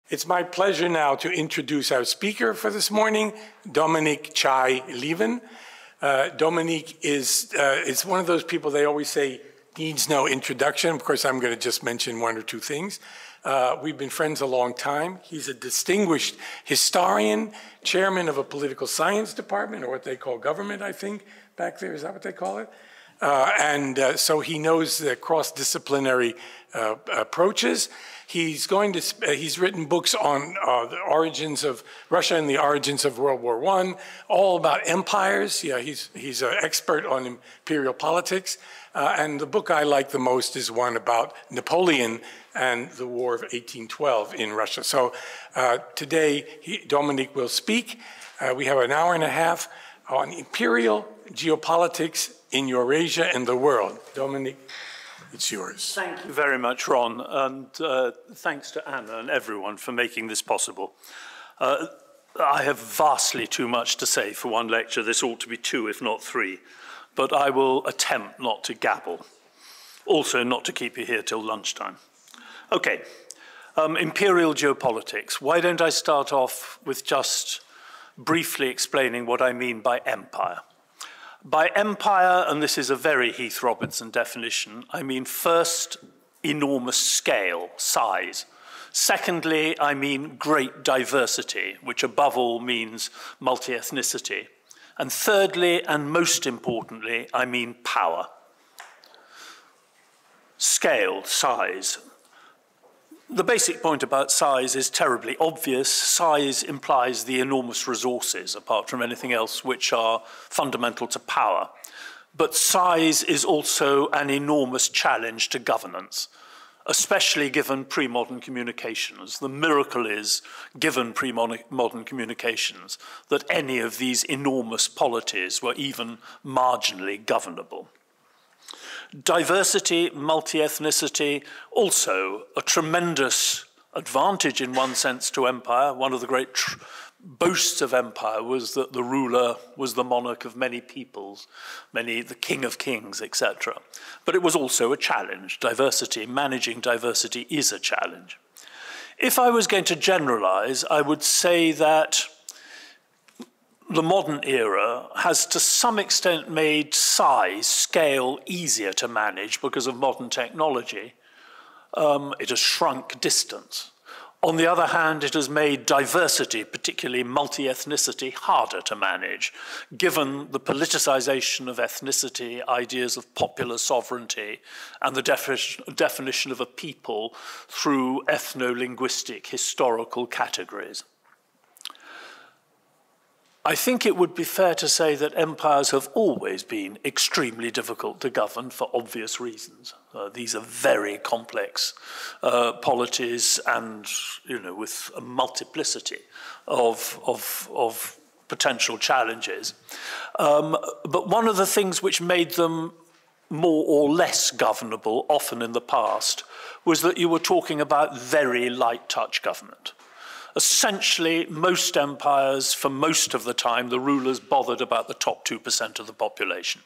It's my pleasure now to introduce our speaker for this morning, Dominic Lieven. Dominic is one of those people they always say needs no introduction. Of course, I'm going to just mention one or two things. We've been friends a long time. He's a distinguished historian, chairman of a political science department, or what they call government, I think, back there. Is that what they call it? So he knows the cross-disciplinary approaches. He's written books on the origins of Russia and the origins of World War I, all about empires. Yeah, he's an expert on imperial politics. And the book I like the most is one about Napoleon and the War of 1812 in Russia. So today, Dominic will speak. We have an hour and a half on imperial geopolitics in Eurasia and the world. Dominic, it's yours. Thank you very much, Ron, and thanks to Anna and everyone for making this possible. I have vastly too much to say for one lecture. This ought to be 2, if not 3, but I will attempt not to gabble. Also, not to keep you here till lunchtime. Okay, imperial geopolitics. Why don't I start off with just briefly explaining what I mean by empire? By empire, and this is a very Heath Robinson definition, I mean first, enormous scale, size. Secondly, I mean great diversity, which above all means multi-ethnicity. And thirdly, and most importantly, I mean power. Scale, size. The basic point about size is terribly obvious. Size implies the enormous resources, apart from anything else, which are fundamental to power. But size is also an enormous challenge to governance, especially given pre-modern communications. The miracle is, given pre-modern communications, that any of these enormous polities were even marginally governable. Diversity, multi-ethnicity, also a tremendous advantage in one sense to empire. One of the great boasts of empire was that the ruler was the monarch of many peoples, the king of kings, etc. But it was also a challenge. Diversity, managing diversity is a challenge. If I was going to generalize, I would say that the modern era has to some extent made size, scale, easier to manage because of modern technology. It has shrunk distance. On the other hand, it has made diversity, particularly multi-ethnicity, harder to manage, given the politicization of ethnicity, ideas of popular sovereignty, and the definition of a people through ethno-linguistic historical categories. I think it would be fair to say that empires have always been extremely difficult to govern for obvious reasons. These are very complex polities and, with a multiplicity of potential challenges. But one of the things which made them more or less governable, often in the past, was that you were talking about very light touch government. Essentially, most empires, for most of the time, the rulers bothered about the top 2% of the population.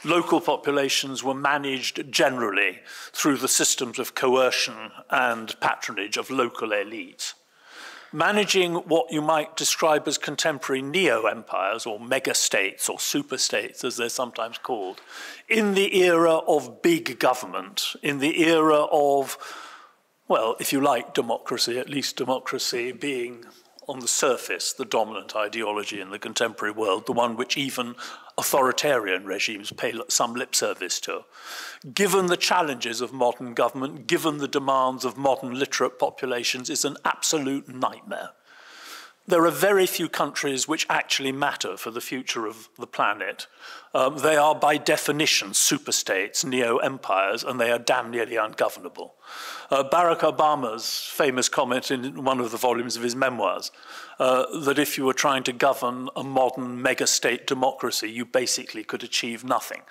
Local populations were managed generally through the systems of coercion and patronage of local elites. Managing what you might describe as contemporary neo-empires, or mega-states, or super-states, as they're sometimes called, in the era of big government, in the era of, well, if you like democracy, at least democracy being on the surface the dominant ideology in the contemporary world, the one which even authoritarian regimes pay some lip service to. Given the challenges of modern government, given the demands of modern literate populations, is an absolute nightmare. There are very few countries which actually matter for the future of the planet. They are by definition superstates, neo-empires, and they are damn nearly ungovernable. Barack Obama's famous comment in one of the volumes of his memoirs, that if you were trying to govern a modern mega-state democracy, you basically could achieve nothing.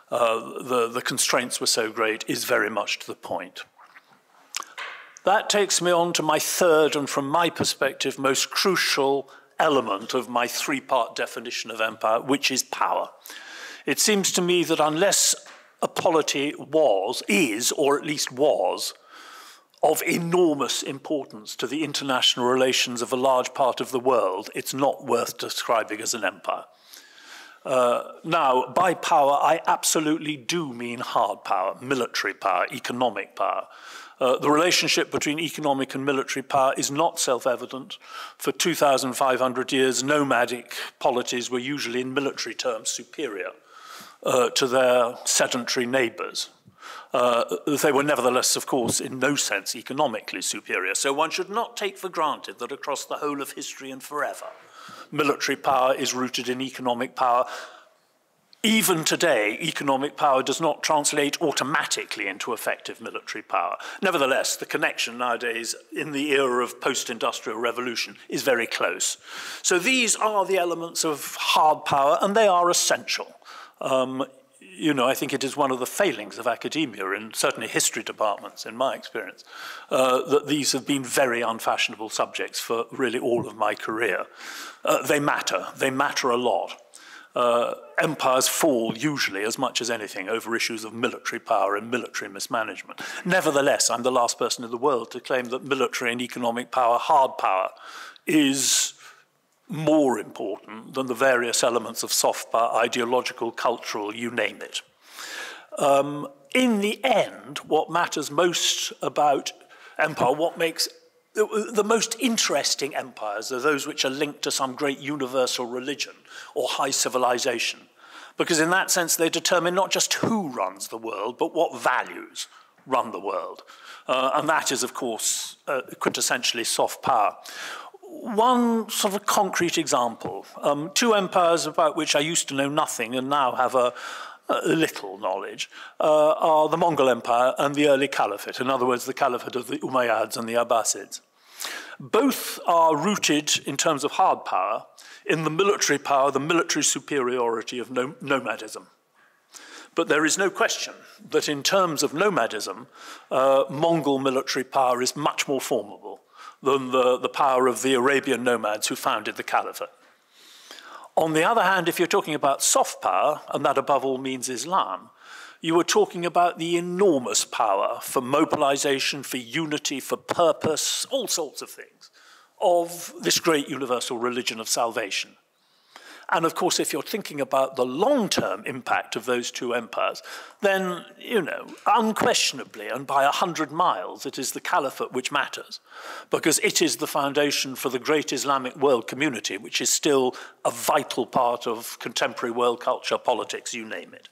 The constraints were so great is very much to the point. That takes me on to my third, and from my perspective, most crucial element of my three-part definition of empire, which is power. It seems to me that unless a polity is, or at least was, of enormous importance to the international relations of a large part of the world, it's not worth describing as an empire. Now, by power, I absolutely do mean hard power, military power, economic power. The relationship between economic and military power is not self-evident. For 2,500 years, nomadic polities were usually, in military terms, superior to their sedentary neighbors. They were nevertheless, of course, in no sense economically superior. So one should not take for granted that across the whole of history and forever, military power is rooted in economic power. Even today, economic power does not translate automatically into effective military power. Nevertheless, the connection nowadays in the era of post-industrial revolution is very close. So these are the elements of hard power, and they are essential. I think it is one of the failings of academia, and certainly history departments, in my experience, that these have been very unfashionable subjects for really all of my career. They matter a lot. Empires fall usually as much as anything over issues of military power and military mismanagement. Nevertheless, I'm the last person in the world to claim that military and economic power, hard power, is more important than the various elements of soft power, ideological, cultural, you name it. In the end, what matters most about empire, what makes the most interesting empires are those which are linked to some great universal religion or high civilization, because in that sense they determine not just who runs the world, but what values run the world. And that is, of course, quintessentially soft power. One sort of concrete example, two empires about which I used to know nothing and now have a little knowledge, are the Mongol Empire and the early Caliphate, in other words, the Caliphate of the Umayyads and the Abbasids. Both are rooted, in terms of hard power, in the military power, the military superiority of nomadism. But there is no question that in terms of nomadism, Mongol military power is much more formidable than the power of the Arabian nomads who founded the Caliphate. On the other hand, if you're talking about soft power, and that above all means Islam, you are talking about the enormous power for mobilization, for unity, for purpose, all sorts of things, of this great universal religion of salvation. And of course, if you're thinking about the long-term impact of those two empires, then, unquestionably, and by 100 miles, it is the Caliphate which matters, because it is the foundation for the great Islamic world community, which is still a vital part of contemporary world culture, politics, you name it.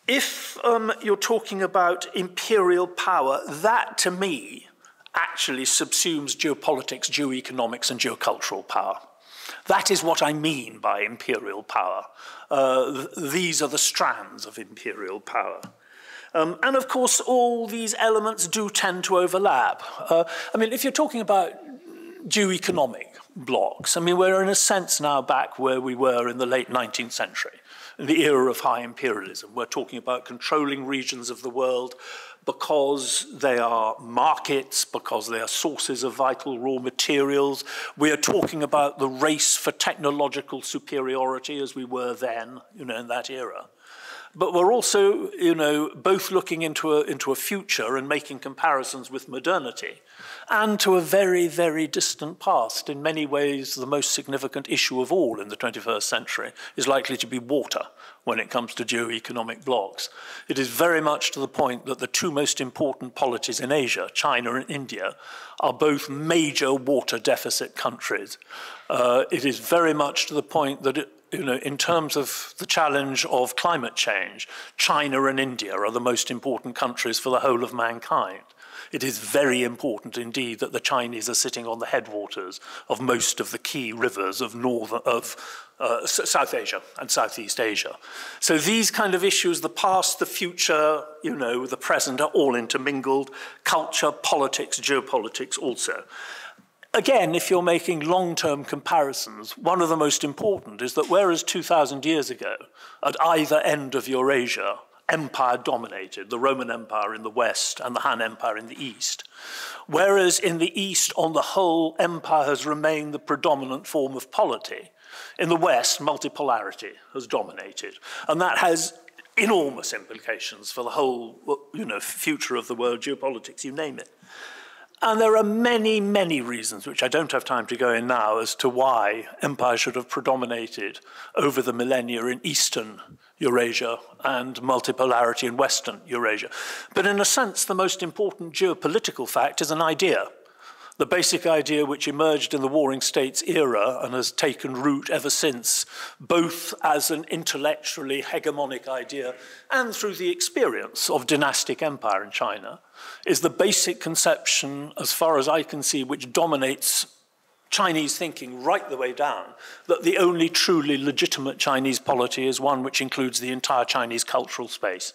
If you're talking about imperial power, that, to me, actually subsumes geopolitics, geoeconomics, and geocultural power. That is what I mean by imperial power. These are the strands of imperial power. And of course, all these elements do tend to overlap. If you're talking about geoeconomic blocks, we're in a sense now back where we were in the late 19th century, in the era of high imperialism. We're talking about controlling regions of the world because they are markets, because they are sources of vital raw materials. We are talking about the race for technological superiority as we were then, in that era. But we're also, both looking into a future and making comparisons with modernity, and to a very, very distant past. In many ways, the most significant issue of all in the 21st century is likely to be water when it comes to geoeconomic blocks. It is very much to the point that the two most important polities in Asia, China and India, are both major water deficit countries. It is very much to the point that in terms of the challenge of climate change, China and India are the most important countries for the whole of mankind. It is very important indeed that the Chinese are sitting on the headwaters of most of the key rivers of South Asia and Southeast Asia. So these kind of issues, the past, the future, the present, are all intermingled. Culture, politics, geopolitics also. Again, if you're making long-term comparisons, one of the most important is that whereas 2,000 years ago, at either end of Eurasia, empire dominated, the Roman Empire in the west and the Han Empire in the east, whereas in the east, on the whole, empire has remained the predominant form of polity, in the west, multipolarity has dominated. And that has enormous implications for the whole, future of the world, geopolitics, you name it. And there are many, many reasons, which I don't have time to go in now, as to why empire should have predominated over the millennia in Eastern Eurasia and multipolarity in Western Eurasia. But in a sense, the most important geopolitical fact is an idea. The basic idea which emerged in the Warring States era and has taken root ever since, both as an intellectually hegemonic idea and through the experience of dynastic empire in China, is the basic conception, as far as I can see, which dominates Chinese thinking right the way down, that the only truly legitimate Chinese polity is one which includes the entire Chinese cultural space.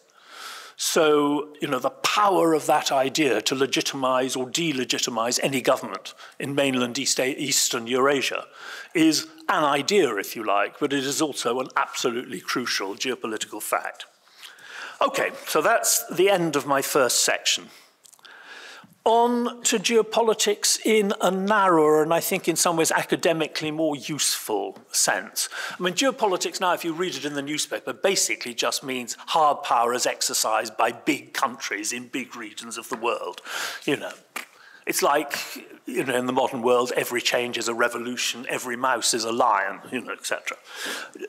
So, the power of that idea to legitimize or delegitimize any government in mainland Eastern Eurasia is an idea, if you like, but it is also an absolutely crucial geopolitical fact. Okay, so that's the end of my first section. On to geopolitics in a narrower and I think in some ways academically more useful sense. I mean, geopolitics now, if you read it in the newspaper, basically just means hard power as exercised by big countries in big regions of the world. It's like, in the modern world, every change is a revolution, every mouse is a lion, etc.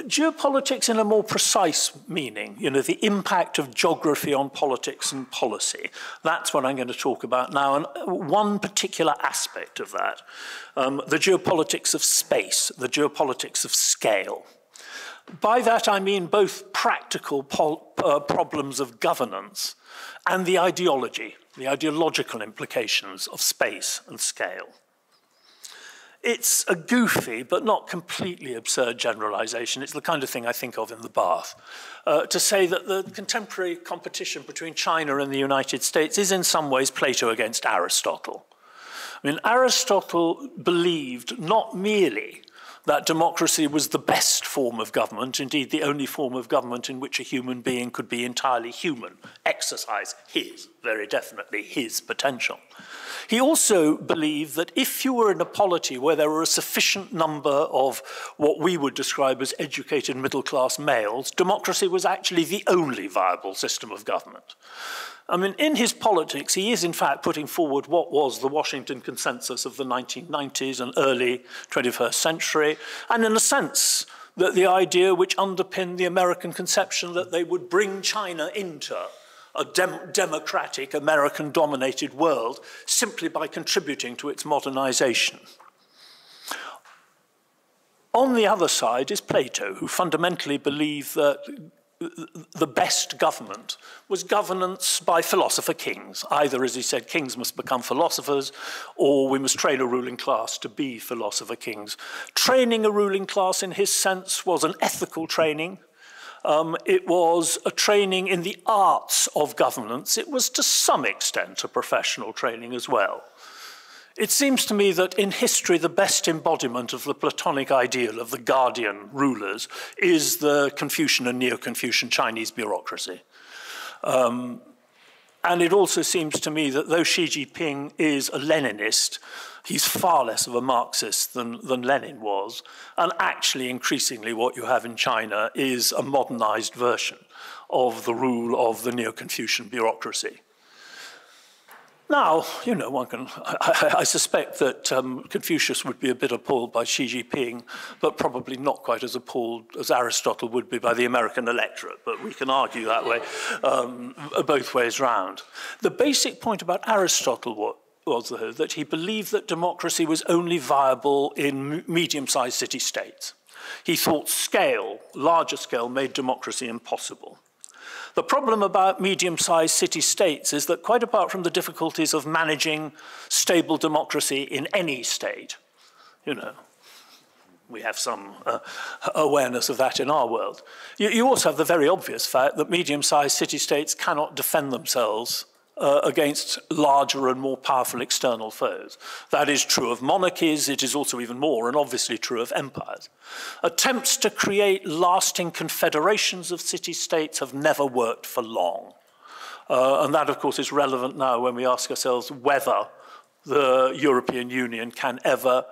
Geopolitics in a more precise meaning, the impact of geography on politics and policy, that's what I'm going to talk about now. And one particular aspect of that, the geopolitics of space, the geopolitics of scale. By that I mean both practical problems of governance and the ideological implications of space and scale. It's a goofy but not completely absurd generalization. It's the kind of thing I think of in the bath. To say that the contemporary competition between China and the United States is in some ways Plato against Aristotle. I mean, Aristotle believed not merely that democracy was the best form of government, indeed the only form of government in which a human being could be entirely human, exercise very definitely his potential. He also believed that if you were in a polity where there were a sufficient number of what we would describe as educated middle-class males, democracy was actually the only viable system of government. I mean, in his politics, he is in fact putting forward what was the Washington consensus of the 1990s and early 21st century, and in a sense, that the idea which underpinned the American conception that they would bring China into a democratic, American-dominated world simply by contributing to its modernization. On the other side is Plato, who fundamentally believed that the best government was governance by philosopher kings. Either, as he said, kings must become philosophers, or we must train a ruling class to be philosopher kings. Training a ruling class, in his sense, was an ethical training. It was a training in the arts of governance. It was, to some extent, a professional training as well. It seems to me that in history, the best embodiment of the Platonic ideal of the guardian rulers is the Confucian and Neo-Confucian Chinese bureaucracy. And it also seems to me that though Xi Jinping is a Leninist, he's far less of a Marxist than Lenin was. And actually, increasingly, what you have in China is a modernized version of the rule of the Neo-Confucian bureaucracy. Now, I suspect that Confucius would be a bit appalled by Xi Jinping, but probably not quite as appalled as Aristotle would be by the American electorate, but we can argue that way, both ways round. The basic point about Aristotle was that he believed that democracy was only viable in medium-sized city-states. He thought scale, larger scale, made democracy impossible. The problem about medium-sized city-states is that quite apart from the difficulties of managing stable democracy in any state, we have some awareness of that in our world. You also have the very obvious fact that medium-sized city-states cannot defend themselves against larger and more powerful external foes. That is true of monarchies. It is also even more and obviously true of empires. Attempts to create lasting confederations of city-states have never worked for long. And that, of course, is relevant now when we ask ourselves whether the European Union can ever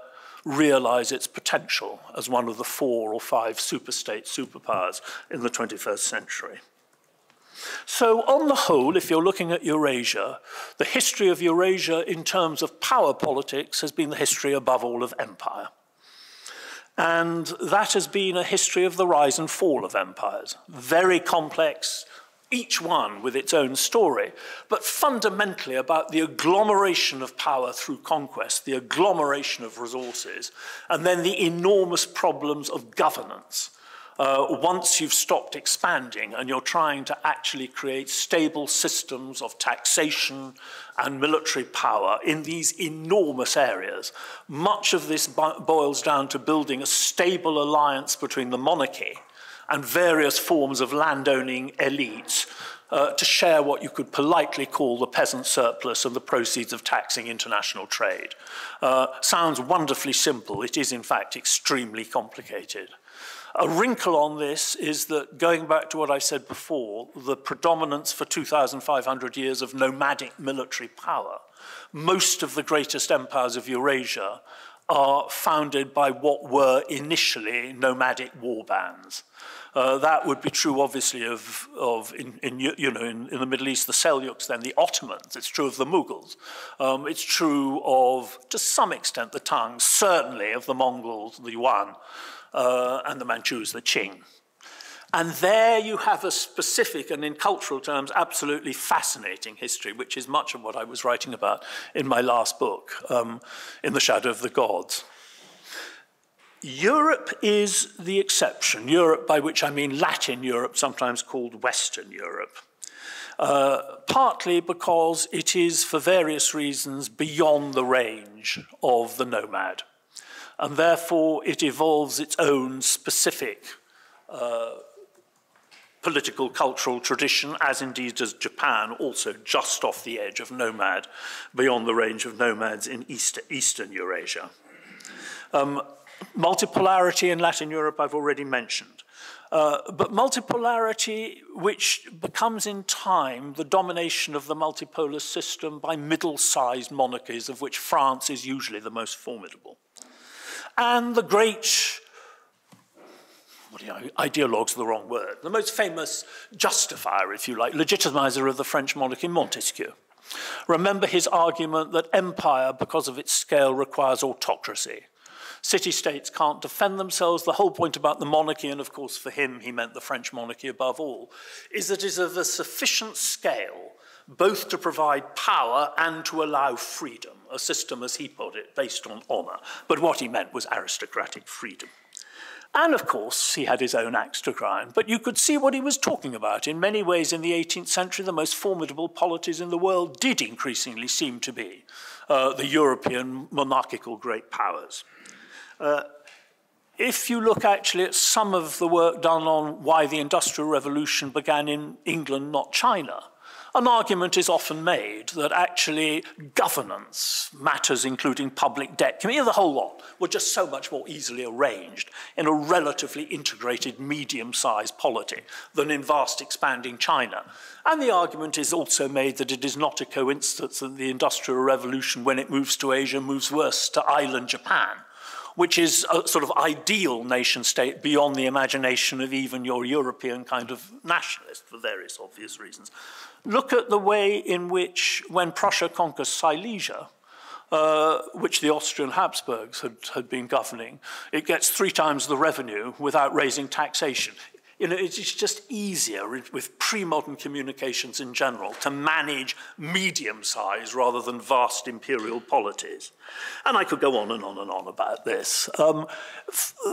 realize its potential as one of the 4 or 5 superstate superpowers in the 21st century. So on the whole, if you're looking at Eurasia, the history of Eurasia in terms of power politics has been the history above all of empire. And that has been a history of the rise and fall of empires. Very complex, each one with its own story, but fundamentally about the agglomeration of power through conquest, the agglomeration of resources, and then the enormous problems of governance. Once you've stopped expanding and you're trying to actually create stable systems of taxation and military power in these enormous areas, much of this boils down to building a stable alliance between the monarchy and various forms of landowning elites to share what you could politely call the peasant surplus and the proceeds of taxing international trade. Sounds wonderfully simple. It is, in fact, extremely complicated. A wrinkle on this is that, going back to what I said before, the predominance for 2,500 years of nomadic military power, most of the greatest empires of Eurasia are founded by what were initially nomadic war bands. That would be true, obviously, in the Middle East, the Seljuks, then the Ottomans. It's true of the Mughals. It's true of, to some extent, the Tangs, certainly of the Mongols, the Yuan, and the Manchus, the Qing. And there you have a specific, and in cultural terms, absolutely fascinating history, which is much of what I was writing about in my last book, In the Shadow of the Gods. Europe is the exception. Europe, by which I mean Latin Europe, sometimes called Western Europe. Partly because it is, for various reasons, beyond the range of the nomad. And therefore, it evolves its own specific political, cultural tradition, as indeed does Japan, also just off the edge of nomad, beyond the range of nomads in Eastern Eurasia. Multipolarity in Latin Europe I've already mentioned. But multipolarity which becomes in time the domination of the multipolar system by middle-sized monarchies, of which France is usually the most formidable. And the great, ideologue's the wrong word, the most famous justifier, if you like, legitimizer of the French monarchy, Montesquieu. Remember his argument that empire, because of its scale, requires autocracy. City-states can't defend themselves. The whole point about the monarchy, and of course for him he meant the French monarchy above all, is that it is of a sufficient scale both to provide power and to allow freedom, a system, as he put it, based on honour. But what he meant was aristocratic freedom. And of course, he had his own axe to grind, but you could see what he was talking about. In many ways, in the 18th century, the most formidable polities in the world did increasingly seem to be the European monarchical great powers. If you look actually at some of the work done on why the Industrial Revolution began in England, not China, an argument is often made that actually governance, matters including public debt, the whole lot, were just so much more easily arranged in a relatively integrated medium-sized polity than in vast expanding China. And the argument is also made that it is not a coincidence that the Industrial Revolution, when it moves to Asia, moves worse to island Japan, which is a sort of ideal nation state beyond the imagination of even your European kind of nationalist, for various obvious reasons. Look at the way in which, when Prussia conquers Silesia, which the Austrian Habsburgs had been governing, it gets 3 times the revenue without raising taxation. It's just easier with pre-modern communications in general to manage medium-sized rather than vast imperial polities. And I could go on and on and on about this.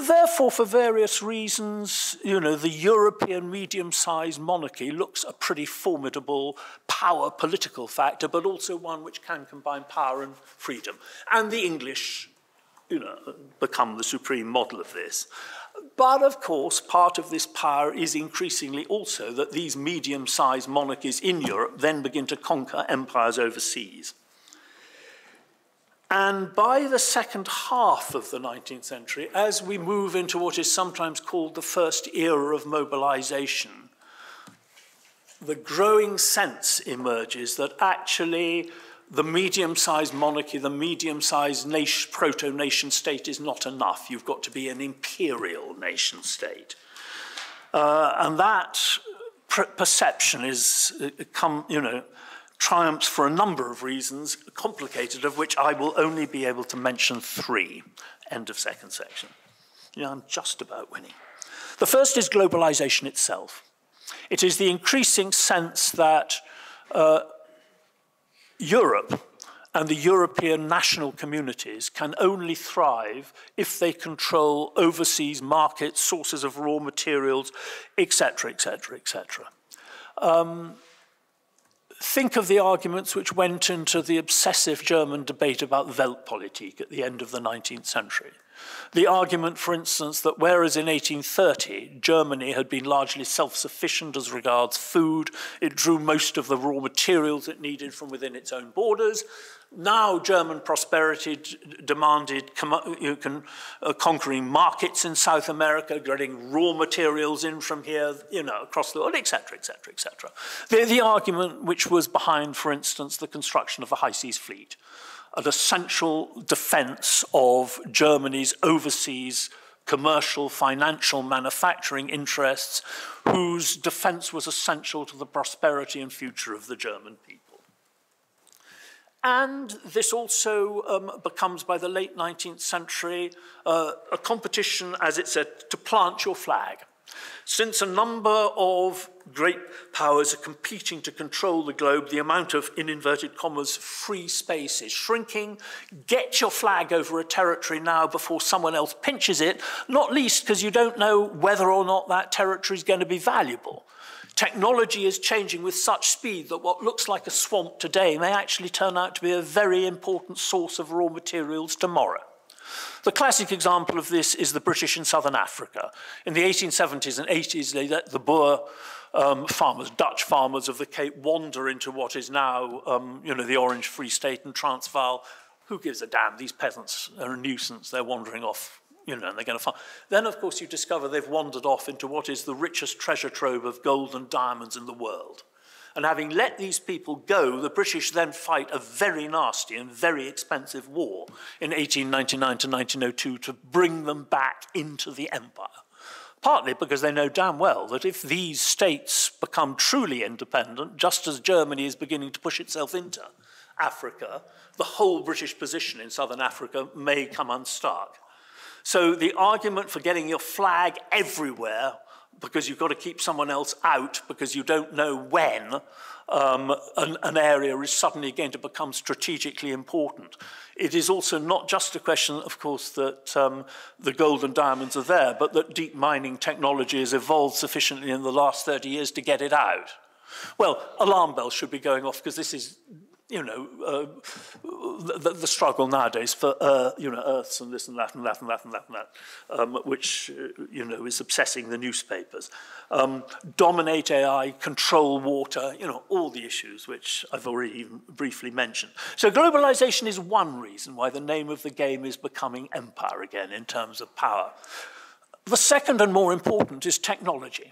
Therefore, for various reasons, the European medium-sized monarchy looks a pretty formidable power political factor, but also one which can combine power and freedom. And the English, become the supreme model of this. But of course, part of this power is increasingly also that these medium-sized monarchies in Europe then begin to conquer empires overseas. And by the second half of the 19th century, as we move into what is sometimes called the first era of mobilization, the growing sense emerges that actually the medium-sized monarchy, the medium-sized proto-nation state is not enough. You've got to be an imperial nation state. And that perception is, triumphs for a number of reasons, complicated, of which I will only be able to mention 3. End of second section. I'm just about winning. The first is globalization itself. It is the increasing sense that Europe and the European national communities can only thrive if they control overseas markets, sources of raw materials, etc., etc., etc. Think of the arguments which went into the obsessive German debate about Weltpolitik at the end of the 19th century. The argument, for instance, that whereas in 1830 Germany had been largely self-sufficient as regards food, it drew most of the raw materials it needed from within its own borders, now German prosperity demanded conquering markets in South America, getting raw materials in from here, across the world, etc., etc., etc. The argument which was behind, for instance, the construction of the High Seas Fleet, an essential defense of Germany's overseas commercial, financial, manufacturing interests, whose defense was essential to the prosperity and future of the German people. And this also becomes, by the late 19th century, a competition, as it said, to plant your flag. Since a number of great powers are competing to control the globe, the amount of, in inverted commas, free space is shrinking. Get your flag over a territory now before someone else pinches it, not least because you don't know whether or not that territory is going to be valuable. Technology is changing with such speed that what looks like a swamp today may actually turn out to be a very important source of raw materials tomorrow. The classic example of this is the British in southern Africa. In the 1870s and 80s, they let the Boer farmers, Dutch farmers of the Cape, wander into what is now the Orange Free State and Transvaal. Who gives a damn? These peasants are a nuisance. They're wandering off, and they're going to farm. Then, of course, you discover they've wandered off into what is the richest treasure trove of gold and diamonds in the world. And having let these people go, the British then fight a very nasty and very expensive war in 1899 to 1902 to bring them back into the empire. Partly because they know damn well that if these states become truly independent, just as Germany is beginning to push itself into Africa, the whole British position in southern Africa may come unstuck. So the argument for getting your flag everywhere because you've got to keep someone else out because you don't know when an area is suddenly going to become strategically important. It is also not just a question, of course, that the gold and diamonds are there, but that deep mining technology has evolved sufficiently in the last 30 years to get it out. Well, alarm bells should be going off because this is the struggle nowadays for Earths and this and that and that and that and that and that, which is obsessing the newspapers. Dominate AI, control water, all the issues which I've already briefly mentioned. So globalization is one reason why the name of the game is becoming empire again in terms of power. The second and more important is technology.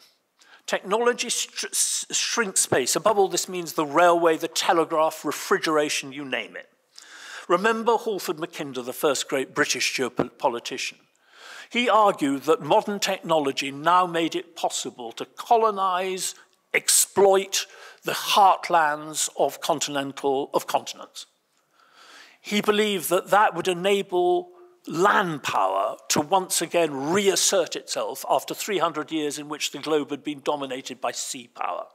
Technology shrinks space. Above all, this means the railway, the telegraph, refrigeration, you name it. Remember Halford Mackinder, the first great British geopolitician. He argued that modern technology now made it possible to colonize, exploit the heartlands of continents. He believed that that would enable land power to once again reassert itself after 300 years in which the globe had been dominated by sea power.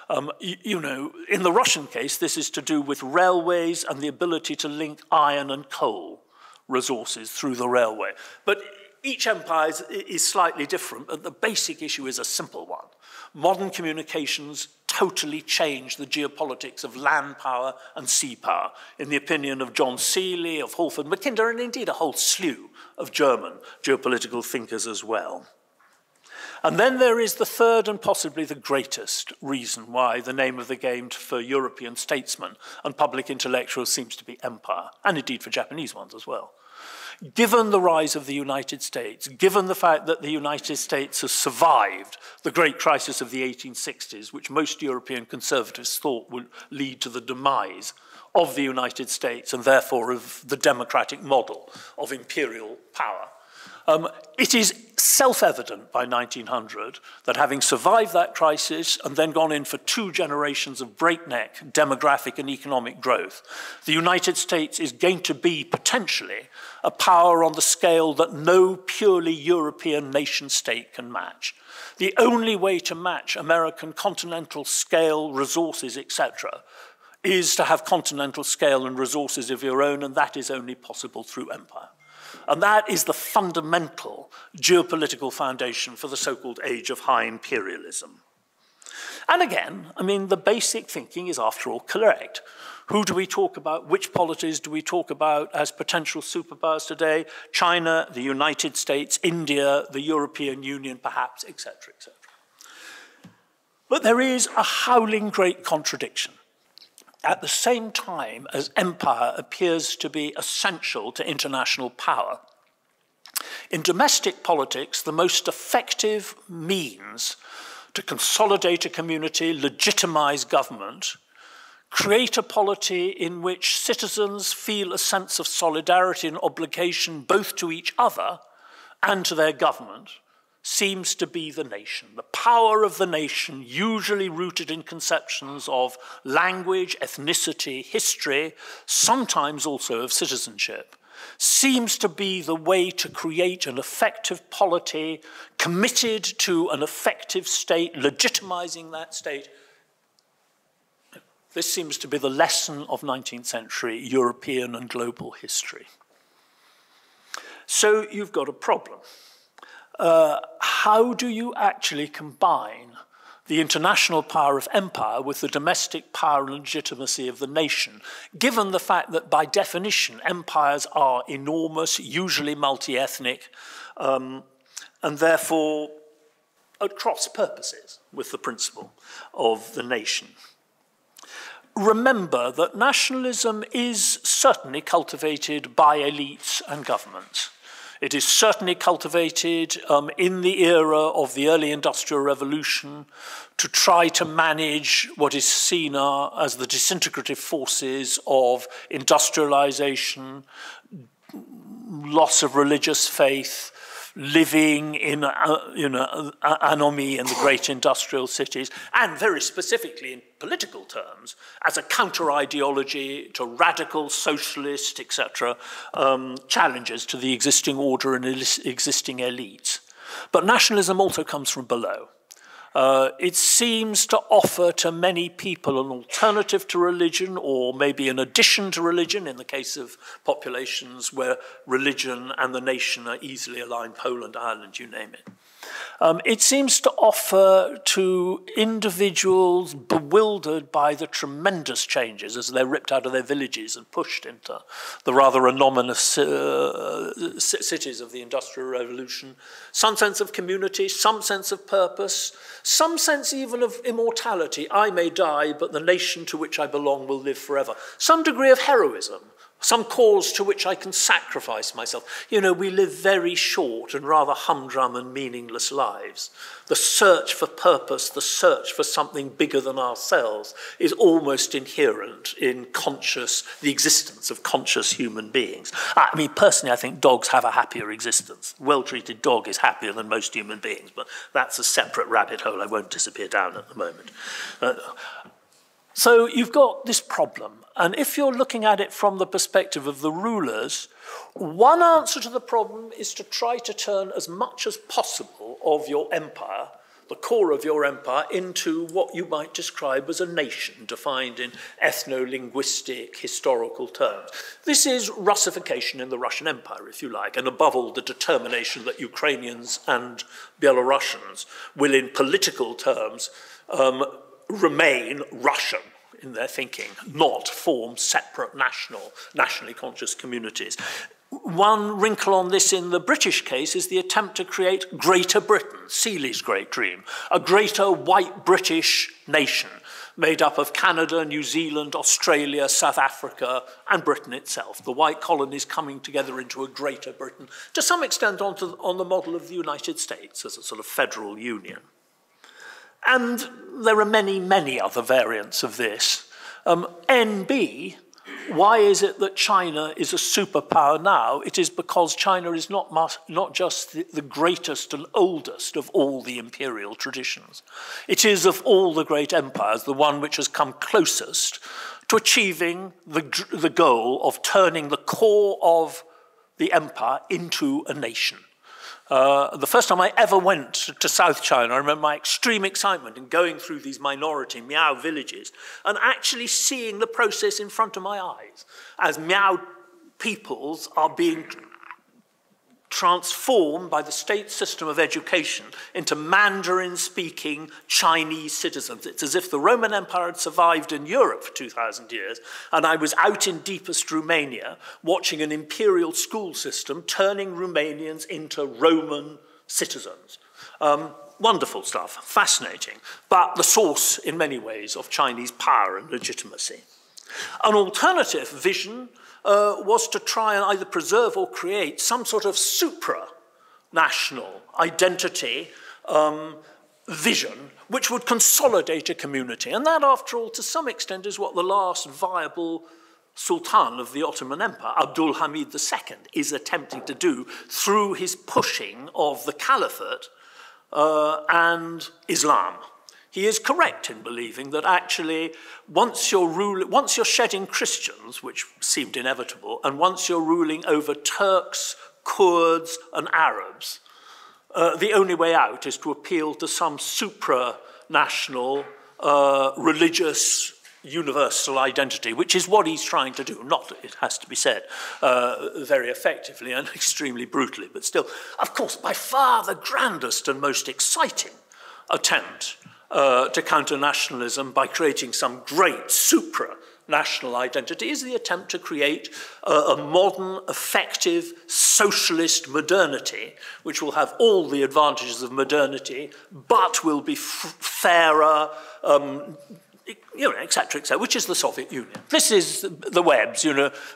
In the Russian case, this is to do with railways and the ability to link iron and coal resources through the railway. But each empire is slightly different, but the basic issue is a simple one. Modern communications totally changed the geopolitics of land power and sea power, in the opinion of John Seeley, of Halford Mackinder, and indeed a whole slew of German geopolitical thinkers as well. And then there is the third and possibly the greatest reason why the name of the game for European statesmen and public intellectuals seems to be empire, and indeed for Japanese ones as well. Given the rise of the United States, given the fact that the United States has survived the great crisis of the 1860s, which most European conservatives thought would lead to the demise of the United States and therefore of the democratic model of imperial power, It is self-evident by 1900 that having survived that crisis and then gone in for 2 generations of breakneck demographic and economic growth, the United States is going to be potentially a power on the scale that no purely European nation state can match. The only way to match American continental scale resources, etc., is to have continental scale and resources of your own, and that is only possible through empire. And that is the fundamental geopolitical foundation for the so-called age of high imperialism. And again, I mean, the basic thinking is, after all, correct. Who do we talk about? Which polities do we talk about as potential superpowers today? China, the United States, India, the European Union, perhaps, etc., etc. But there is a howling great contradiction. At the same time as empire appears to be essential to international power, in domestic politics, the most effective means to consolidate a community, legitimize government, create a polity in which citizens feel a sense of solidarity and obligation both to each other and to their government, seems to be the nation. The power of the nation, usually rooted in conceptions of language, ethnicity, history, sometimes also of citizenship, seems to be the way to create an effective polity committed to an effective state, legitimizing that state. This seems to be the lesson of 19th century European and global history. So you've got a problem. How do you actually combine the international power of empire with the domestic power and legitimacy of the nation, given the fact that by definition empires are enormous, usually multi-ethnic, and therefore at cross purposes with the principle of the nation? Remember that nationalism is certainly cultivated by elites and governments. It is certainly cultivated in the era of the early Industrial Revolution to try to manage what is seen as the disintegrative forces of industrialization, loss of religious faith, living in anomie in the great industrial cities, and very specifically in political terms, as a counter-ideology to radical socialist, etc., challenges to the existing order and existing elites. But nationalism also comes from below. It seems to offer to many people an alternative to religion, or maybe an addition to religion in the case of populations where religion and the nation are easily aligned, Poland, Ireland, you name it. It seems to offer to individuals bewildered by the tremendous changes as they're ripped out of their villages and pushed into the rather anomalous cities of the Industrial Revolution, some sense of community, some sense of purpose, some sense even of immortality. I may die, but the nation to which I belong will live forever. Some degree of heroism, some cause to which I can sacrifice myself. You know, we live very short and rather humdrum and meaningless lives. The search for purpose, the search for something bigger than ourselves is almost inherent in the existence of conscious human beings. I mean, personally, I think dogs have a happier existence. A well-treated dog is happier than most human beings, but that's a separate rabbit hole I won't disappear down at the moment. So you've got this problem. And if you're looking at it from the perspective of the rulers, one answer to the problem is to try to turn as much as possible of your empire, the core of your empire, into what you might describe as a nation, defined in ethno-linguistic, historical terms. This is Russification in the Russian Empire, if you like, and above all, the determination that Ukrainians and Belarusians will, in political terms, remain Russian in their thinking, not form separate nationally conscious communities. One wrinkle on this in the British case is the attempt to create Greater Britain, Seeley's great dream, a greater white British nation made up of Canada, New Zealand, Australia, South Africa, and Britain itself. The white colonies coming together into a Greater Britain, to some extent on the model of the United States as a sort of federal union. And there are many, many other variants of this. NB Why is it that China is a superpower now? It is because China is not just the greatest and oldest of all the imperial traditions. It is, of all the great empires, the one which has come closest to achieving the goal of turning the core of the empire into a nation. The first time I ever went to South China, I remember my extreme excitement in going through these minority Miao villages and actually seeing the process in front of my eyes as Miao peoples are being transformed by the state system of education into Mandarin-speaking Chinese citizens. It's as if the Roman Empire had survived in Europe for 2,000 years, and I was out in deepest Romania watching an imperial school system turning Romanians into Roman citizens. Wonderful stuff, fascinating, but the source in many ways of Chinese power and legitimacy. An alternative vision was to try and either preserve or create some sort of supranational identity vision which would consolidate a community. And that, after all, to some extent is what the last viable Sultan of the Ottoman Empire, Abdul Hamid II, is attempting to do through his pushing of the Caliphate and Islam. He is correct in believing that actually once you're shedding Christians, which seemed inevitable, and once you're ruling over Turks, Kurds, and Arabs, the only way out is to appeal to some supranational religious universal identity, which is what he's trying to do. Not, it has to be said, very effectively and extremely brutally, but still, of course, by far the grandest and most exciting attempt to counter nationalism by creating some great supranational identity is the attempt to create a modern, effective, socialist modernity, which will have all the advantages of modernity, but will be fairer, et cetera, which is the Soviet Union. This is the webs,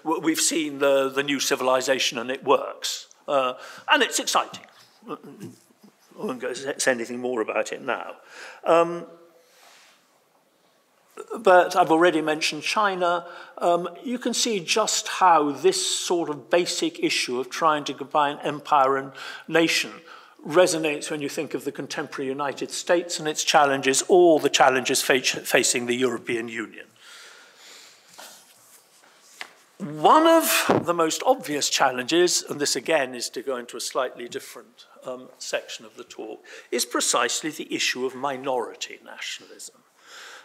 we've seen the new civilization and it works. And it's exciting. I won't go say anything more about it now. But I've already mentioned China. You can see just how this sort of basic issue of trying to combine empire and nation resonates when you think of the contemporary United States and its challenges, or the challenges facing the European Union. One of the most obvious challenges, and this again is to go into a slightly different section of the talk, is precisely the issue of minority nationalism.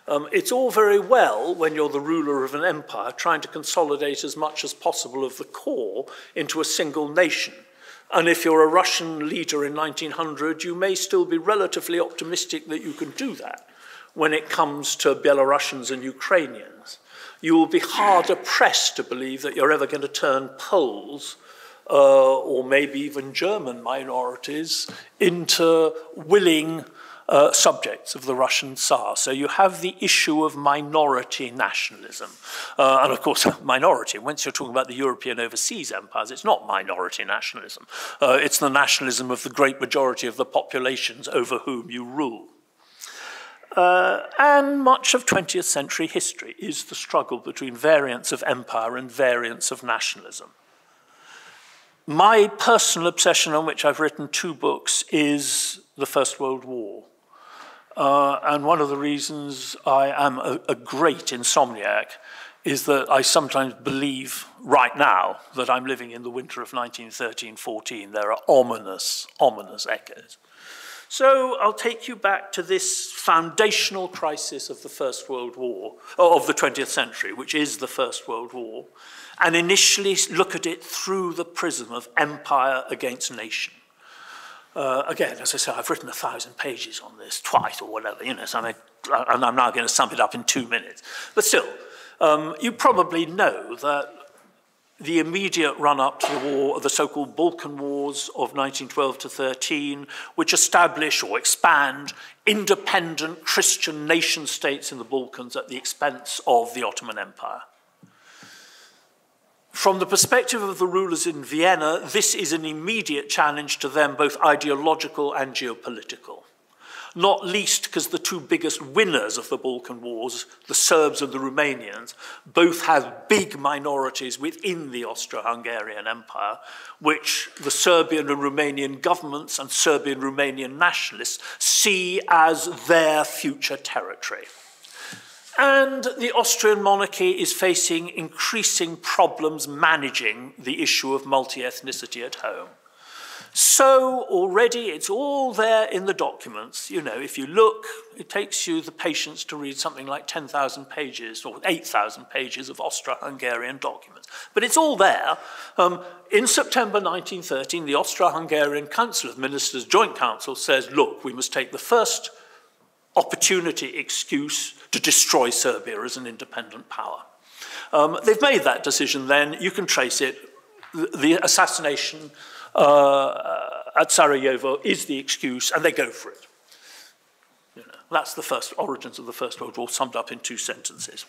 It's all very well when you're the ruler of an empire trying to consolidate as much as possible of the core into a single nation. And if you're a Russian leader in 1900, you may still be relatively optimistic that you can do that. When it comes to Belarusians and Ukrainians, you will be harder pressed to believe that you're ever going to turn Poles or maybe even German minorities into willing subjects of the Russian Tsar. So you have the issue of minority nationalism. And of course, minority, once you're talking about the European overseas empires, it's not minority nationalism. It's the nationalism of the great majority of the populations over whom you rule. And much of 20th century history is the struggle between variants of empire and variants of nationalism. My personal obsession, on which I've written 2 books, is the First World War. And one of the reasons I am a great insomniac is that I sometimes believe right now that I'm living in the winter of 1913-14. There are ominous, ominous echoes. So I'll take you back to this foundational crisis of the First World War, of the 20th century, which is the First World War, and initially look at it through the prism of empire against nation. Again, as I say, I've written 1,000 pages on this twice or whatever, so and I'm now going to sum it up in 2 minutes. But still, you probably know that the immediate run-up to the war, the so-called Balkan Wars of 1912 to 13, which establish or expand independent Christian nation-states in the Balkans at the expense of the Ottoman Empire. From the perspective of the rulers in Vienna, this is an immediate challenge to them, both ideological and geopolitical. not least because the two biggest winners of the Balkan Wars, the Serbs and the Romanians, both have big minorities within the Austro-Hungarian Empire, which the Serbian and Romanian governments and Serbian-Romanian nationalists see as their future territory. And the Austrian monarchy is facing increasing problems managing the issue of multi-ethnicity at home. So already it's all there in the documents. You know, if you look, it takes you the patience to read something like 10,000 pages or 8,000 pages of Austro-Hungarian documents. But it's all there. In September 1913, the Austro-Hungarian Council of Ministers, Joint Council, says, look, we must take the first opportunity excuse to destroy Serbia as an independent power. They've made that decision then. You can trace it. The assassination at Sarajevo is the excuse, and they go for it. You know, that's the first origins of the First World War summed up in 2 sentences.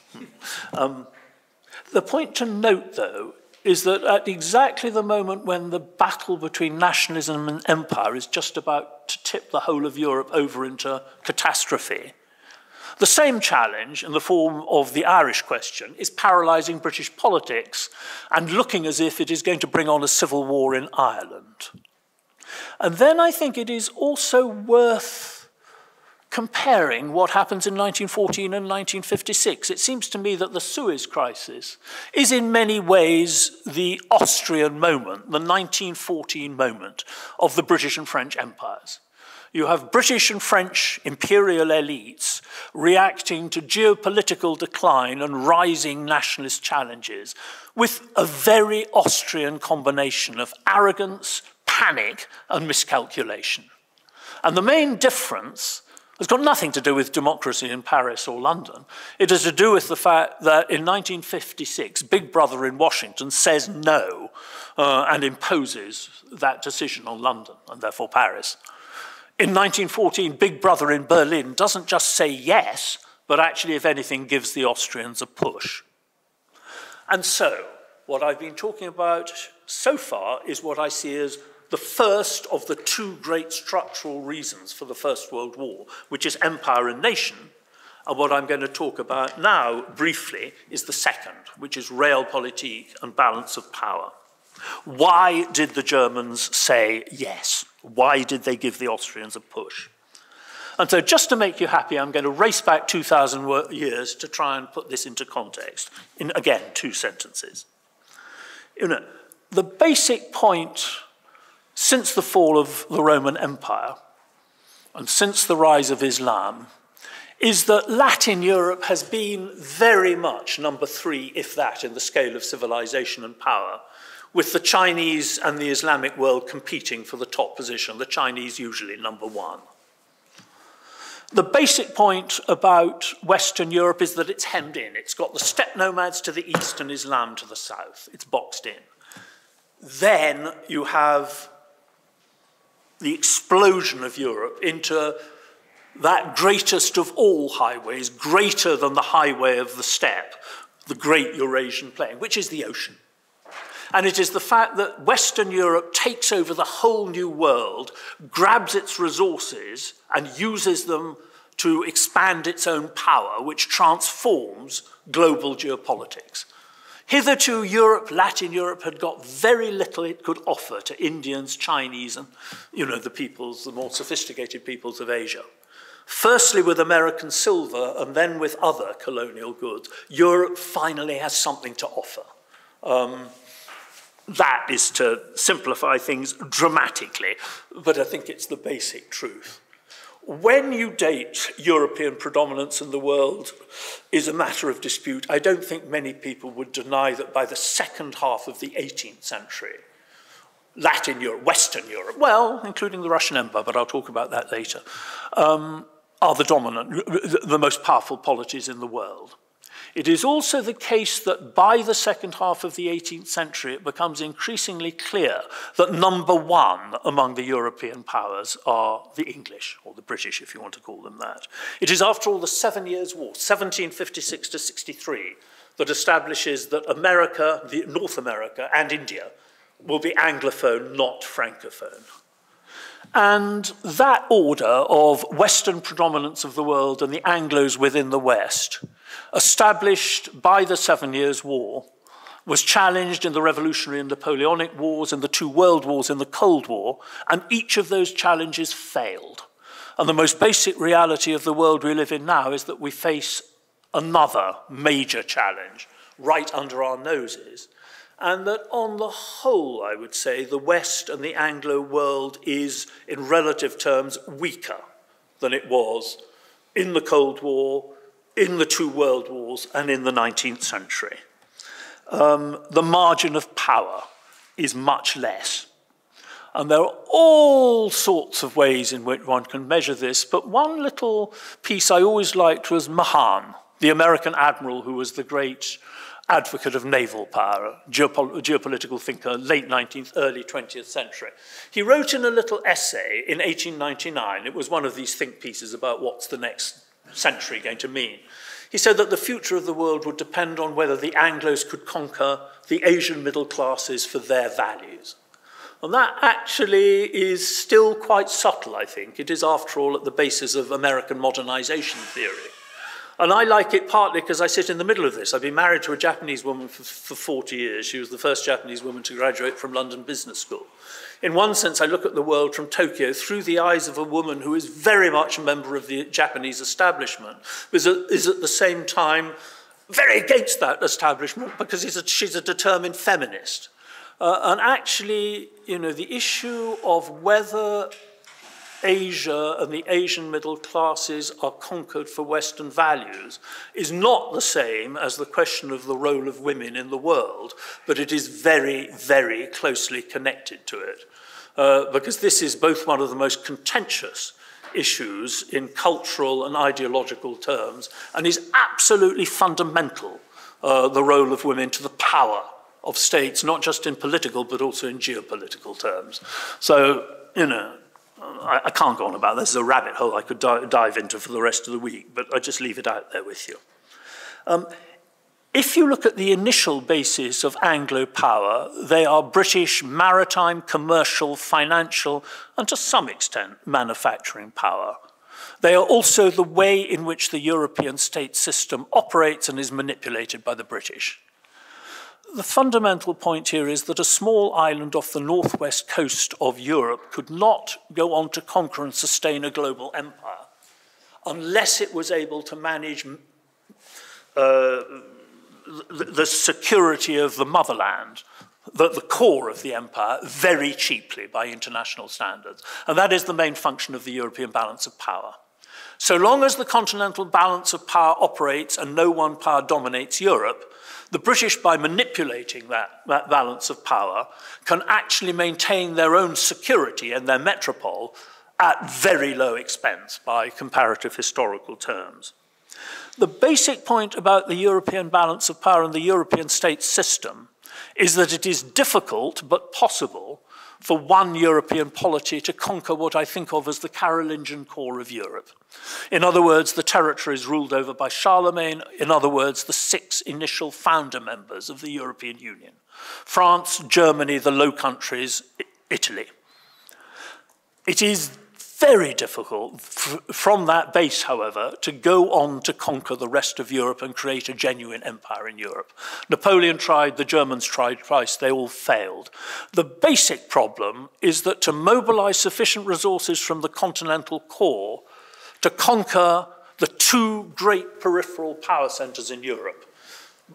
The point to note, though, is that at exactly the moment when the battle between nationalism and empire is just about to tip the whole of Europe over into catastrophe, the same challenge in the form of the Irish question is paralysing British politics and looking as if it is going to bring on a civil war in Ireland. And then I think it is also worth comparing what happens in 1914 and 1956. It seems to me that the Suez Crisis is in many ways the Austrian moment, the 1914 moment of the British and French empires. You have British and French imperial elites reacting to geopolitical decline and rising nationalist challenges with a very Austrian combination of arrogance, panic, and miscalculation. And the main difference has got nothing to do with democracy in Paris or London. It has to do with the fact that in 1956, Big Brother in Washington says no and imposes that decision on London and therefore Paris. In 1914, Big Brother in Berlin doesn't just say yes, but actually, if anything, gives the Austrians a push. And so, what I've been talking about so far is what I see as the first of the 2 great structural reasons for the First World War, which is empire and nation. And what I'm going to talk about now, briefly, is the second, which is realpolitik and balance of power. Why did the Germans say yes? Why did they give the Austrians a push? And so just to make you happy, I'm going to race back 2,000 years to try and put this into context in, again, 2 sentences. You know, the basic point since the fall of the Roman Empire and since the rise of Islam is that Latin Europe has been very much number 3, if that, in the scale of civilization and power, with the Chinese and the Islamic world competing for the top position, the Chinese usually number 1. The basic point about Western Europe is that it's hemmed in. It's got the steppe nomads to the east and Islam to the south. It's boxed in. Then you have the explosion of Europe into that greatest of all highways, greater than the highway of the steppe, the great Eurasian plain, which is the ocean. And it is the fact that Western Europe takes over the whole new world, grabs its resources and uses them to expand its own power, which transforms global geopolitics. Hitherto, Europe, Latin Europe, had got very little it could offer to Indians, Chinese, and the peoples, the more sophisticated peoples of Asia. Firstly with American silver, and then with other colonial goods, Europe finally has something to offer. That is to simplify things dramatically, but I think it's the basic truth. When you date European predominance in the world is a matter of dispute. I don't think many people would deny that by the second half of the 18th century, Latin Europe, Western Europe, well, including the Russian Empire, but I'll talk about that later, are the dominant, the most powerful polities in the world. It is also the case that by the second half of the 18th century, it becomes increasingly clear that number 1 among the European powers are the English, or the British, if you want to call them that. It is, after all, the 7 Years' War, 1756 to 63, that establishes that America, North America, and India will be Anglophone, not Francophone. And that order of Western predominance of the world and the Anglos within the West, established by the 7 Years' War, was challenged in the Revolutionary and Napoleonic Wars, in the two World Wars, in the Cold War, and each of those challenges failed. And the most basic reality of the world we live in now is that we face another major challenge right under our noses. And that on the whole, I would say, the West and the Anglo world is, in relative terms, weaker than it was in the Cold War, in the two World Wars, and in the 19th century. The margin of power is much less. And there are all sorts of ways in which one can measure this, but one little piece I always liked was Mahan, the American admiral who was the great advocate of naval power, geopolitical thinker, late 19th, early 20th century. He wrote in a little essay in 1899, it was one of these think pieces about what's the next century going to mean. He said that the future of the world would depend on whether the Anglos could conquer the Asian middle classes for their values. And that actually is still quite subtle, I think. It is, after all, at the basis of American modernization theory. And I like it partly because I sit in the middle of this. I've been married to a Japanese woman for 40 years. She was the first Japanese woman to graduate from London Business School. In one sense, I look at the world from Tokyo through the eyes of a woman who is very much a member of the Japanese establishment, but is at the same time very against that establishment because she's a determined feminist. And actually, you know, the issue of whether Asia and the Asian middle classes are conquered for Western values is not the same as the question of the role of women in the world, but it is very, very closely connected to it. Because this is both one of the most contentious issues in cultural and ideological terms, and is absolutely fundamental, the role of women to the power of states, not just in political, but also in geopolitical terms. So, you know, I can't go on about this. There's a rabbit hole I could dive into for the rest of the week, but I just leave it out there with you. If you look at the initial basis of Anglo power, they are British maritime, commercial, financial, and to some extent, manufacturing power. They are also the way in which the European state system operates and is manipulated by the British. The fundamental point here is that a small island off the northwest coast of Europe could not go on to conquer and sustain a global empire unless it was able to manage the security of the motherland, the core of the empire, very cheaply by international standards. And that is the main function of the European balance of power. So long as the continental balance of power operates and no one power dominates Europe, the British, by manipulating that balance of power, can actually maintain their own security and their metropole at very low expense by comparative historical terms. The basic point about the European balance of power and the European state system is that it is difficult but possible for one European polity to conquer what I think of as the Carolingian core of Europe. In other words, the territories ruled over by Charlemagne, in other words, the 6 initial founder members of the European Union: France, Germany, the Low Countries, Italy. It is very difficult from that base, however, to go on to conquer the rest of Europe and create a genuine empire in Europe. Napoleon tried, the Germans tried twice, they all failed. The basic problem is that to mobilize sufficient resources from the continental core to conquer the 2 great peripheral power centers in Europe,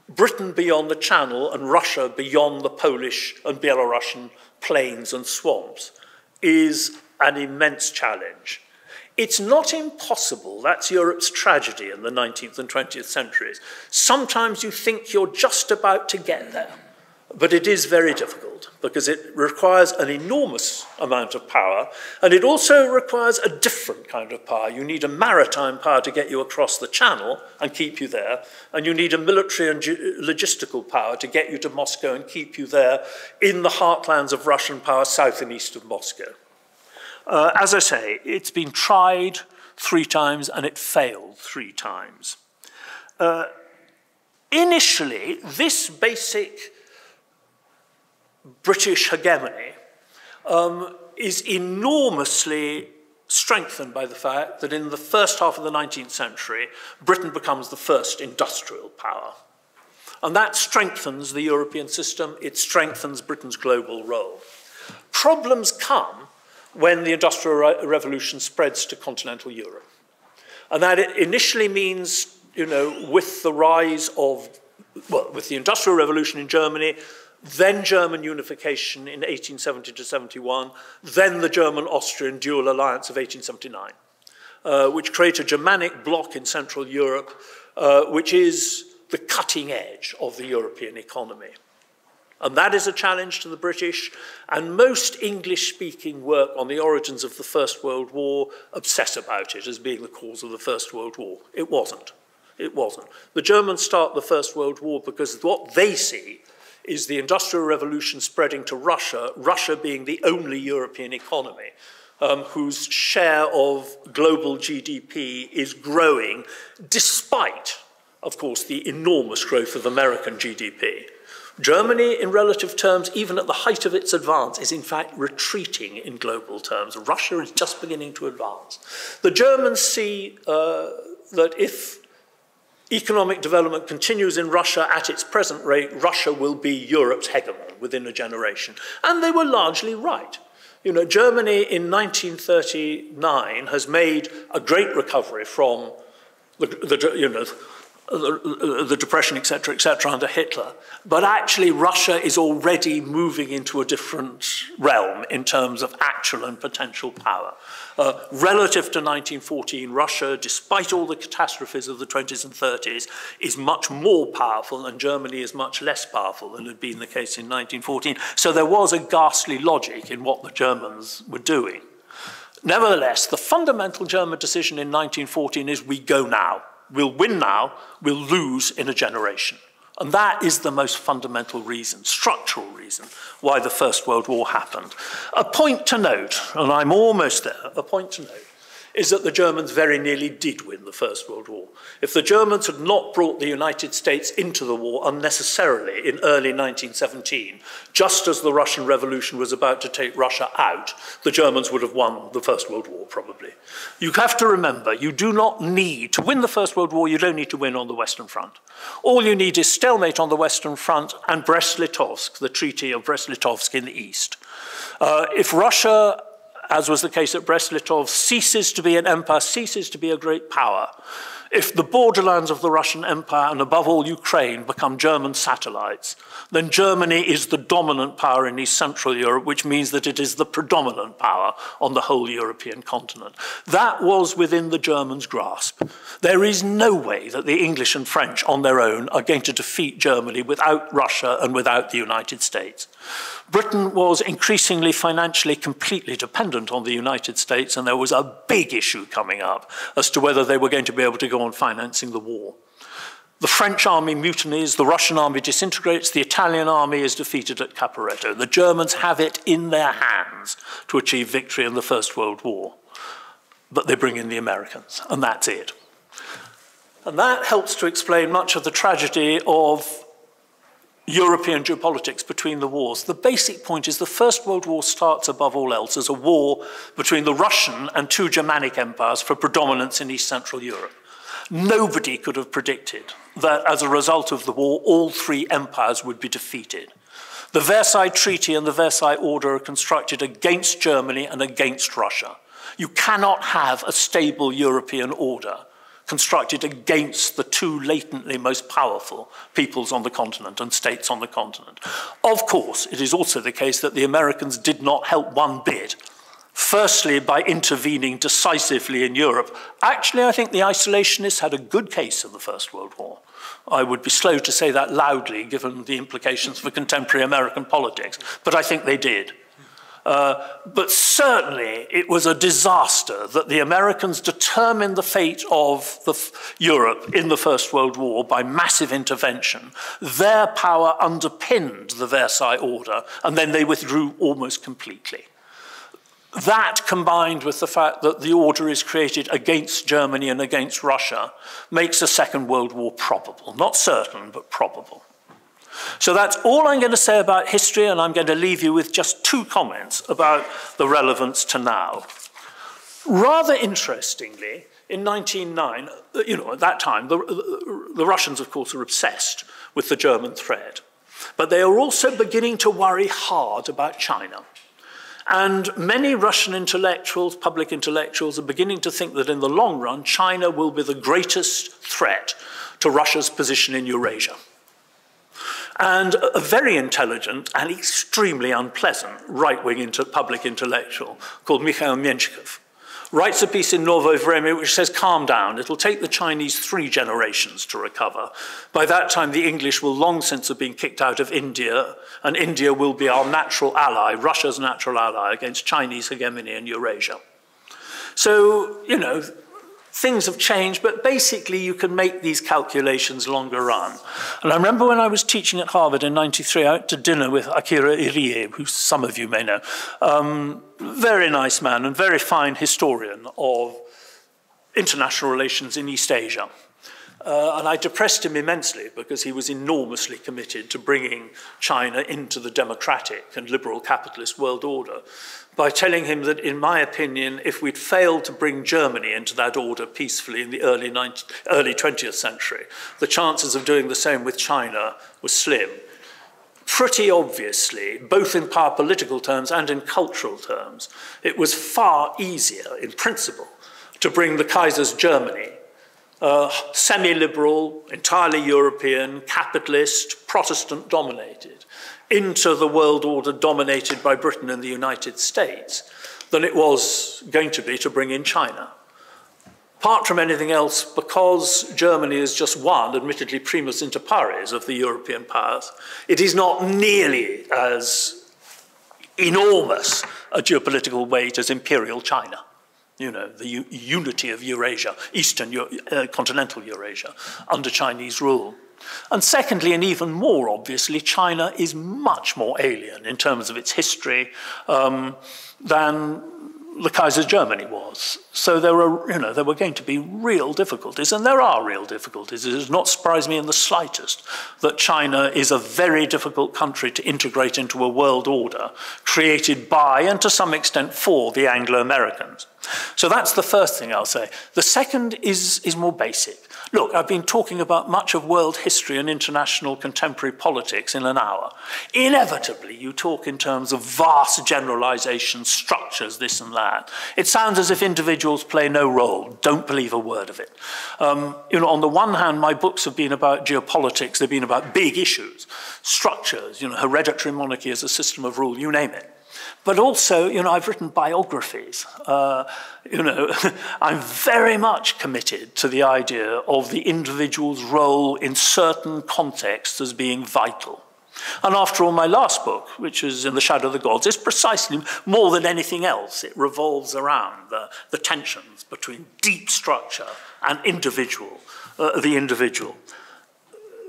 Britain beyond the Channel and Russia beyond the Polish and Belarusian plains and swamps, is an immense challenge. It's not impossible. That's Europe's tragedy in the 19th and 20th centuries. Sometimes you think you're just about to get there, but it is very difficult because it requires an enormous amount of power, and it also requires a different kind of power. You need a maritime power to get you across the Channel and keep you there, and you need a military and logistical power to get you to Moscow and keep you there in the heartlands of Russian power south and east of Moscow. As I say, it's been tried 3 times and it failed 3 times. Initially, this basic British hegemony is enormously strengthened by the fact that in the first half of the 19th century, Britain becomes the first industrial power. And that strengthens the European system, it strengthens Britain's global role. Problems come when the Industrial Revolution spreads to continental Europe. And that initially means, with the rise of, with the Industrial Revolution in Germany, then German unification in 1870 to 71, then the German-Austrian dual alliance of 1879, which create a Germanic bloc in Central Europe, which is the cutting edge of the European economy. And that is a challenge to the British, and most English-speaking work on the origins of the First World War obsess about it as being the cause of the First World War. It wasn't. It wasn't. The Germans start the First World War because what they see is the Industrial Revolution spreading to Russia, Russia being the only European economy whose share of global GDP is growing despite, of course, the enormous growth of American GDP. Germany, in relative terms, even at the height of its advance, is in fact retreating in global terms. Russia is just beginning to advance. The Germans see that if economic development continues in Russia at its present rate, Russia will be Europe's hegemon within a generation. And they were largely right. Germany in 1939 has made a great recovery from the Depression, etc., under Hitler. But actually, Russia is already moving into a different realm in terms of actual and potential power. Relative to 1914, Russia, despite all the catastrophes of the 20s and 30s, is much more powerful, and Germany is much less powerful than had been the case in 1914. So there was a ghastly logic in what the Germans were doing. Nevertheless, the fundamental German decision in 1914 is we go now. We'll win now, we'll lose in a generation. And that is the most fundamental reason, structural reason, why the First World War happened. A point to note, and I'm almost there, a point to note, is that the Germans very nearly did win the First World War. If the Germans had not brought the United States into the war unnecessarily in early 1917, just as the Russian Revolution was about to take Russia out, the Germans would have won the First World War, probably. You have to remember, you do not need, to win the First World War, you don't need to win on the Western Front. All you need is stalemate on the Western Front and Brest-Litovsk, the Treaty of Brest-Litovsk in the east. If Russia, as was the case at Brest-Litovsk, ceases to be an empire, ceases to be a great power, if the borderlands of the Russian Empire, and above all Ukraine, become German satellites, then Germany is the dominant power in East Central Europe, which means that it is the predominant power on the whole European continent. That was within the Germans' grasp. There is no way that the English and French on their own are going to defeat Germany without Russia and without the United States. Britain was increasingly financially completely dependent on the United States, and there was a big issue coming up as to whether they were going to be able to go on financing the war. The French army mutinies, the Russian army disintegrates, the Italian army is defeated at Caporetto. The Germans have it in their hands to achieve victory in the First World War. But they bring in the Americans, and that's it. And that helps to explain much of the tragedy of European geopolitics between the wars. The basic point is the First World War starts above all else as a war between the Russian and two Germanic empires for predominance in East Central Europe. Nobody could have predicted that as a result of the war, all three empires would be defeated. The Versailles Treaty and the Versailles Order are constructed against Germany and against Russia. You cannot have a stable European order constructed against the two latently most powerful peoples on the continent and states on the continent. Of course, it is also the case that the Americans did not help one bit. Firstly, by intervening decisively in Europe. Actually, I think the isolationists had a good case in the First World War. I would be slow to say that loudly, given the implications for contemporary American politics, but I think they did. But certainly, it was a disaster that the Americans determined the fate of Europe in the First World War by massive intervention. Their power underpinned the Versailles Order, and then they withdrew almost completely. That, combined with the fact that the order is created against Germany and against Russia, makes a Second World War probable. Not certain, but probable. So that's all I'm going to say about history, and I'm going to leave you with just 2 comments about the relevance to now. Rather interestingly, in 1909, at that time, the Russians, of course, are obsessed with the German threat. But they are also beginning to worry hard about China. And many Russian intellectuals, public intellectuals, are beginning to think that in the long run, China will be the greatest threat to Russia's position in Eurasia. And a very intelligent and extremely unpleasant right-wing public intellectual called Mikhail Menshikov writes a piece in Novoye Vremya which says, calm down, it'll take the Chinese 3 generations to recover. By that time, the English will long since have been kicked out of India, and India will be our natural ally, Russia's natural ally against Chinese hegemony in Eurasia. So, things have changed, but basically you can make these calculations longer run. And I remember when I was teaching at Harvard in '93, I went to dinner with Akira Irie, who some of you may know. Very nice man and very fine historian of international relations in East Asia. And I depressed him immensely because he was enormously committed to bringing China into the democratic and liberal capitalist world order by telling him that, in my opinion, if we'd failed to bring Germany into that order peacefully in the early 20th century, the chances of doing the same with China were slim. Pretty obviously, both in power political terms and in cultural terms, it was far easier, in principle, to bring the Kaiser's Germany, semi-liberal, entirely European, capitalist, Protestant-dominated, into the world order dominated by Britain and the United States than it was going to be to bring in China. Apart from anything else, because Germany is just one, admittedly primus inter pares, of the European powers, it is not nearly as enormous a geopolitical weight as Imperial China. The unity of Eurasia, continental Eurasia, under Chinese rule. And secondly, and even more obviously, China is much more alien in terms of its history than the Kaiser's Germany was. So there were going to be real difficulties, and there are real difficulties. It does not surprise me in the slightest that China is a very difficult country to integrate into a world order created by, and to some extent for, the Anglo-Americans. So that's the first thing I'll say. The second is more basic. Look, I've been talking about much of world history and international contemporary politics in an hour. Inevitably, you talk in terms of vast generalizations, structures, this and that. It sounds as if individuals play no role. Don't believe a word of it. On the one hand, my books have been about geopolitics. They've been about big issues, structures, hereditary monarchy as a system of rule, you name it. But also, I've written biographies. I'm very much committed to the idea of the individual's role in certain contexts as being vital. And after all, my last book, which is In the Shadow of the Gods, is precisely, more than anything else, it revolves around the tensions between deep structure and the individual.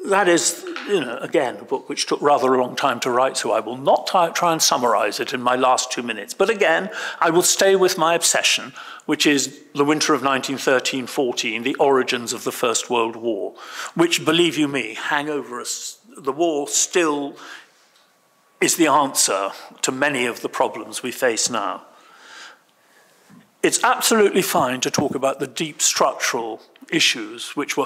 That is, again, a book which took rather a long time to write, so I will not try and summarize it in my last 2 minutes. But again, I will stay with my obsession, which is the winter of 1913-14, the origins of the First World War, which, believe you me, hang over us. The war still is the answer to many of the problems we face now. It's absolutely fine to talk about the deep structural issues which were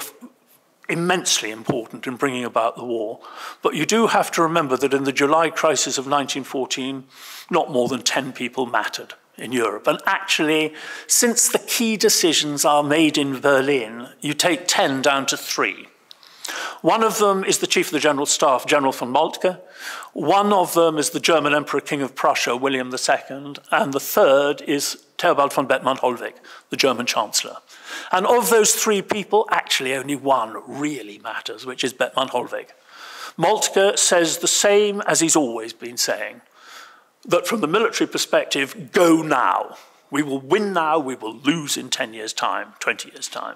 immensely important in bringing about the war. But you do have to remember that in the July crisis of 1914, not more than 10 people mattered in Europe. And actually, since the key decisions are made in Berlin, you take 10 down to 3. One of them is the Chief of the General Staff, General von Moltke. One of them is the German Emperor King of Prussia, William II. And the third is Theobald von Bethmann-Hollweg, the German Chancellor. And of those 3 people, actually only one really matters, which is Bethmann-Hollweg. Moltke says the same as he's always been saying, that from the military perspective, go now. We will win now, we will lose in 10 years' time, 20 years' time.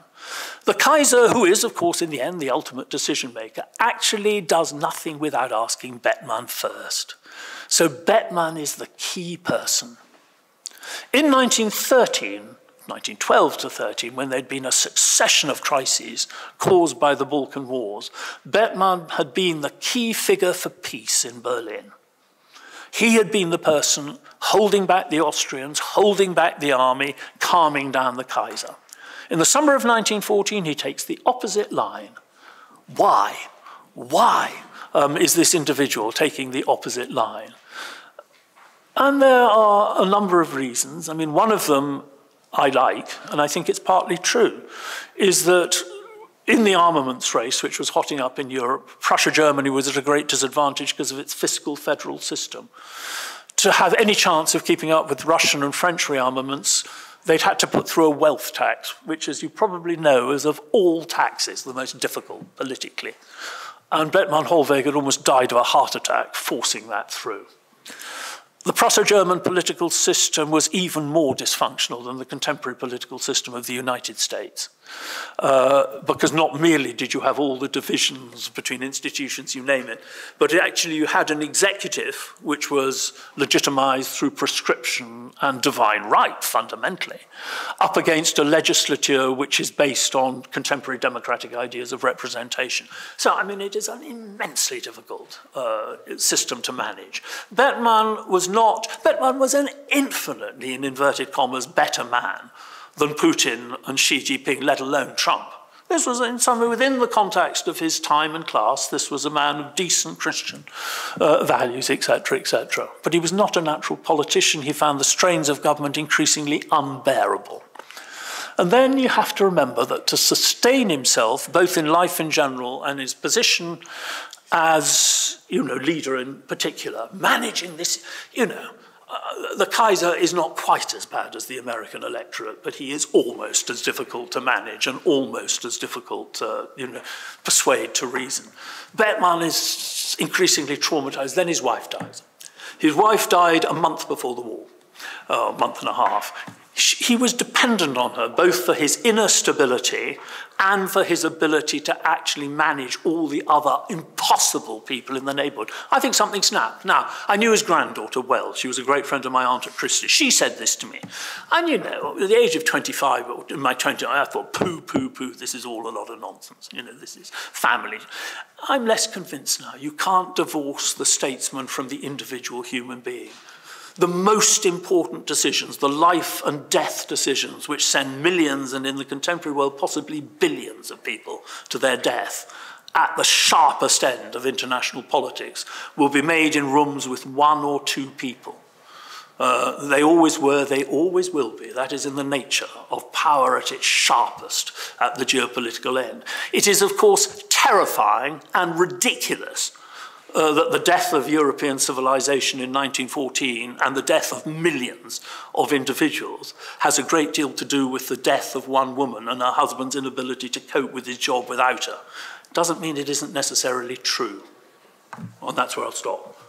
The Kaiser, who is, of course, in the end, the ultimate decision maker, actually does nothing without asking Bethmann first. So Bethmann is the key person. In 1913, 1912 to 13, when there'd been a succession of crises caused by the Balkan Wars, Bertman had been the key figure for peace in Berlin. He had been the person holding back the Austrians, holding back the army, calming down the Kaiser. In the summer of 1914, he takes the opposite line. Why? Why is this individual taking the opposite line? And there are a number of reasons. I mean, one of them I like, and I think it's partly true, is that in the armaments race, which was hotting up in Europe, Prussia-Germany was at a great disadvantage because of its fiscal federal system. To have any chance of keeping up with Russian and French rearmaments, they'd had to put through a wealth tax, which, as you probably know, is of all taxes the most difficult politically. And Bethmann Hollweg had almost died of a heart attack forcing that through. The Prusso-German political system was even more dysfunctional than the contemporary political system of the United States, because not merely did you have all the divisions between institutions, you name it, but actually you had an executive which was legitimized through prescription and divine right, fundamentally, up against a legislature which is based on contemporary democratic ideas of representation. So, I mean, it is an immensely difficult system to manage. Bethmann was an infinitely, in inverted commas, better man than Putin and Xi Jinping, let alone Trump. This was in some way within the context of his time and class. This was a man of decent Christian values, etc., etc. But he was not a natural politician. He found the strains of government increasingly unbearable. And then you have to remember that to sustain himself, both in life in general and his position as, leader in particular, managing this, the Kaiser is not quite as bad as the American electorate, but he is almost as difficult to manage and almost as difficult to, persuade to reason. Bethmann is increasingly traumatized. Then his wife dies. His wife died a month before the war, a month and a half. He was dependent on her, both for his inner stability and for his ability to actually manage all the other impossible people in the neighborhood. I think something snapped. Now, I knew his granddaughter well. She was a great friend of my aunt at Christie. She said this to me. And, at the age of 25, or in my 20s, I thought, poo, this is all a lot of nonsense. This is family. I'm less convinced now. You can't divorce the statesman from the individual human being. The most important decisions, the life and death decisions, which send millions and in the contemporary world possibly billions of people to their death at the sharpest end of international politics, will be made in rooms with one or two people. They always were, they always will be. That is in the nature of power at its sharpest at the geopolitical end. It is, of course, terrifying and ridiculous that the death of European civilization in 1914 and the death of millions of individuals has a great deal to do with the death of one woman and her husband's inability to cope with his job without her. Doesn't mean it isn't necessarily true. And that's where I'll stop.